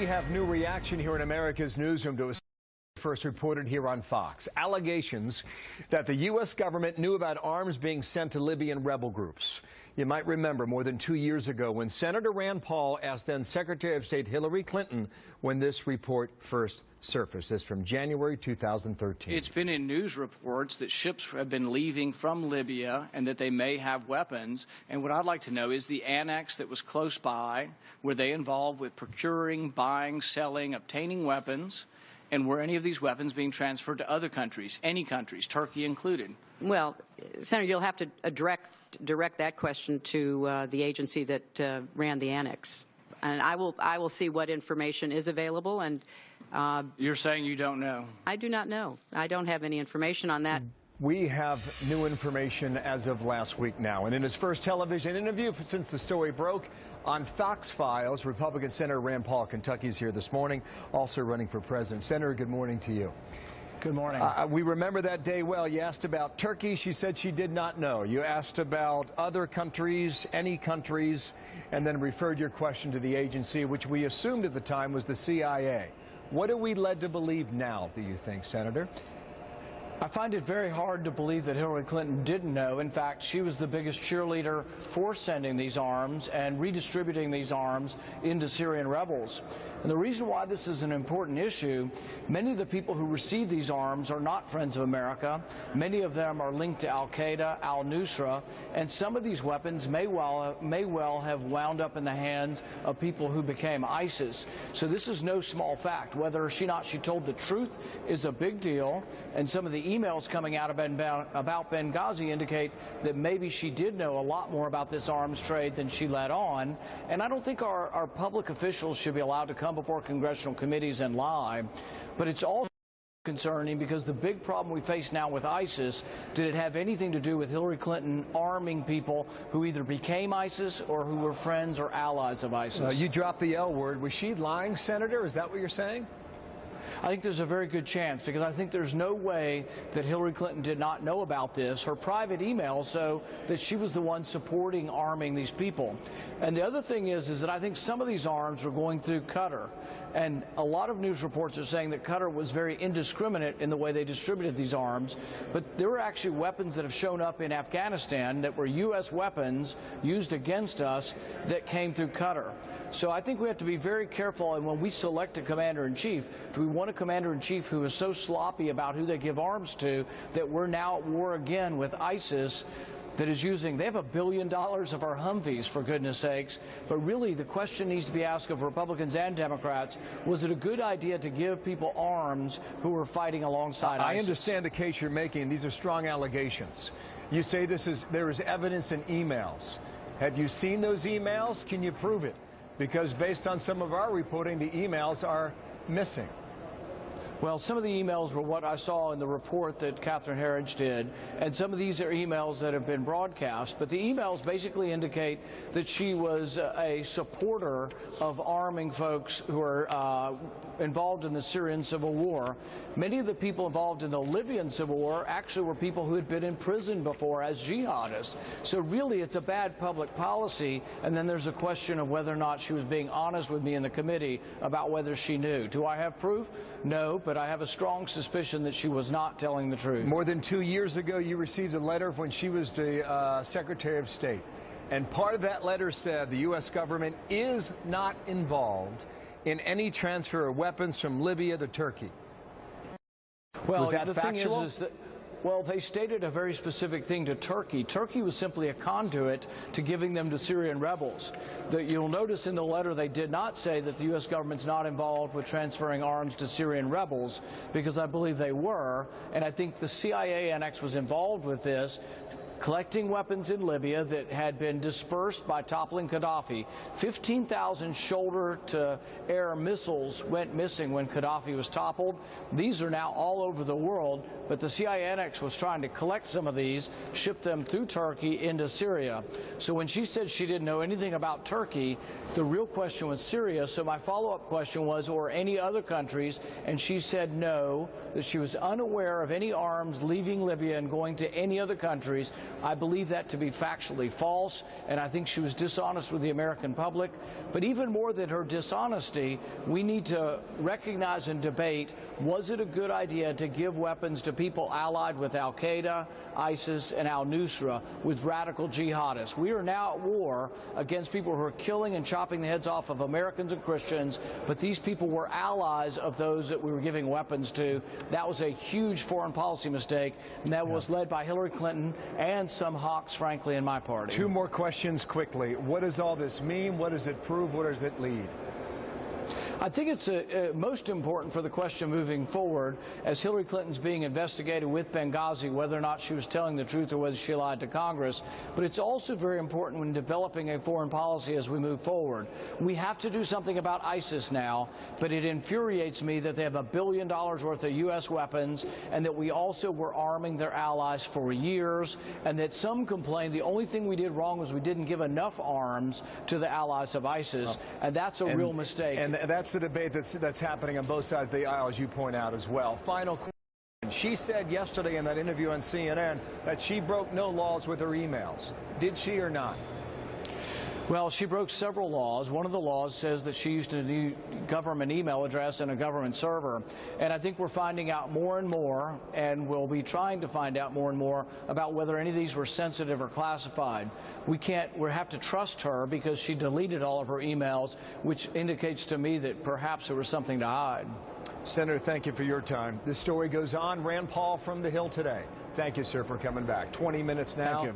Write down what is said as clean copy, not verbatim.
have new reaction here in America's newsroom to a first reported here on Fox. Allegations that the U.S. government knew about arms being sent to Libyan rebel groups. You might remember more than 2 years ago when Senator Rand Paul asked then Secretary of State Hillary Clinton when this report first surfaced. This from January 2013. It's been in news reports that ships have been leaving from Libya and that they may have weapons. And what I'd like to know is the annex that was close by, were they involved with procuring, buying, selling, obtaining weapons? And were any of these weapons being transferred to other countries, any countries, Turkey included? Well, Senator, you'll have to direct that question to the agency that ran the annex. And I will see what information is available. And you're saying you don't know? I do not know. I don't have any information on that. We have new information as of last week now. And in his first television interview since the story broke on Fox Files, Republican Senator Rand Paul, Kentucky's here this morning, also running for president. Senator, good morning to you. Good morning. We remember that day well. You asked about Turkey. She said she did not know. You asked about other countries, any countries, and then referred your question to the agency, which we assumed at the time was the CIA. What are we led to believe now, do you think, Senator? I find it very hard to believe that Hillary Clinton didn't know. In fact, she was the biggest cheerleader for sending these arms and redistributing these arms into Syrian rebels. And the reason why this is an important issue, many of the people who receive these arms are not friends of America. Many of them are linked to Al-Qaeda, al-Nusra, and some of these weapons may well have wound up in the hands of people who became ISIS. So this is no small fact. Whether or not she told the truth is a big deal, and some of the emails coming out about Benghazi indicate that maybe she did know a lot more about this arms trade than she let on. And I don't think our public officials should be allowed to come before congressional committees and lie. But it's also concerning because the big problem we face now with ISIS, did it have anything to do with Hillary Clinton arming people who either became ISIS or who were friends or allies of ISIS? You dropped the L word. Was she lying, Senator? Is that what you're saying? I think there's a very good chance, because I think there's no way that Hillary Clinton did not know about this. Her private emails show that she was the one supporting arming these people. And the other thing is that I think some of these arms were going through Qatar. And a lot of news reports are saying that Qatar was very indiscriminate in the way they distributed these arms. But there were actually weapons that have shown up in Afghanistan that were U.S. weapons used against us that came through Qatar. So I think we have to be very careful, and when we select a commander-in-chief, do we want a commander-in-chief who is so sloppy about who they give arms to that we're now at war again with ISIS that is using, they have $1 billion of our Humvees, for goodness sakes. But really, the question needs to be asked of Republicans and Democrats, was it a good idea to give people arms who were fighting alongside ISIS? I understand the case you're making. These are strong allegations. You say there is evidence in emails. Have you seen those emails? Can you prove it? Because based on some of our reporting, the emails are missing. Well, some of the emails were what I saw in the report that Catherine Herridge did, and some of these are emails that have been broadcast. But the emails basically indicate that she was a supporter of arming folks who are involved in the Syrian civil war. Many of the people involved in the Libyan civil war actually were people who had been in prison before as jihadists. So really, it's a bad public policy. And then there's a question of whether or not she was being honest with me in the committee about whether she knew. Do I have proof? No, but I have a strong suspicion that she was not telling the truth. More than 2 years ago, you received a letter when she was the Secretary of State. And part of that letter said the U.S. government is not involved in any transfer of weapons from Libya to Turkey. Well, was that the factual? thing is that, well, they stated a very specific thing to Turkey. Turkey was simply a conduit to giving them to Syrian rebels. You'll notice in the letter they did not say that the U.S. government's not involved with transferring arms to Syrian rebels, because I believe they were. And I think the CIA annex was involved with this, collecting weapons in Libya that had been dispersed by toppling Gaddafi. 15,000 shoulder-to-air missiles went missing when Gaddafi was toppled. These are now all over the world, but the CIA annex was trying to collect some of these, ship them through Turkey into Syria. So when she said she didn't know anything about Turkey, the real question was Syria. So my follow-up question was, or any other countries, and she said no, that she was unaware of any arms leaving Libya and going to any other countries. I believe that to be factually false, and I think she was dishonest with the American public. But even more than her dishonesty, we need to recognize and debate, was it a good idea to give weapons to people allied with al-Qaeda, ISIS, and al-Nusra, with radical jihadists? We are now at war against people who are killing and chopping the heads off of Americans and Christians, but these people were allies of those that we were giving weapons to. That was a huge foreign policy mistake, and that was led by Hillary Clinton and some hawks, frankly, in my party. Two more questions quickly. What does all this mean? What does it prove? Where does it lead? I think it's most important for the question moving forward, as Hillary Clinton's being investigated with Benghazi, whether or not she was telling the truth or whether she lied to Congress. But it's also very important when developing a foreign policy as we move forward. We have to do something about ISIS now, but it infuriates me that they have $1 billion worth of U.S. weapons, and that we also were arming their allies for years, and that some complain the only thing we did wrong was we didn't give enough arms to the allies of ISIS, and that's a real mistake. And that's the debate that's happening on both sides of the aisle, as you point out as well. Final question. She said yesterday in that interview on CNN that she broke no laws with her emails. Did she or not? Well, she broke several laws. One of the laws says that she used a government email address and a government server. And I think we're finding out more and more, and we'll be trying to find out more and more about whether any of these were sensitive or classified. We have to trust her because she deleted all of her emails, which indicates to me that perhaps there was something to hide. Senator, thank you for your time. This story goes on. Rand Paul from the Hill today. Thank you, sir, for coming back. 20 minutes now. Thank you.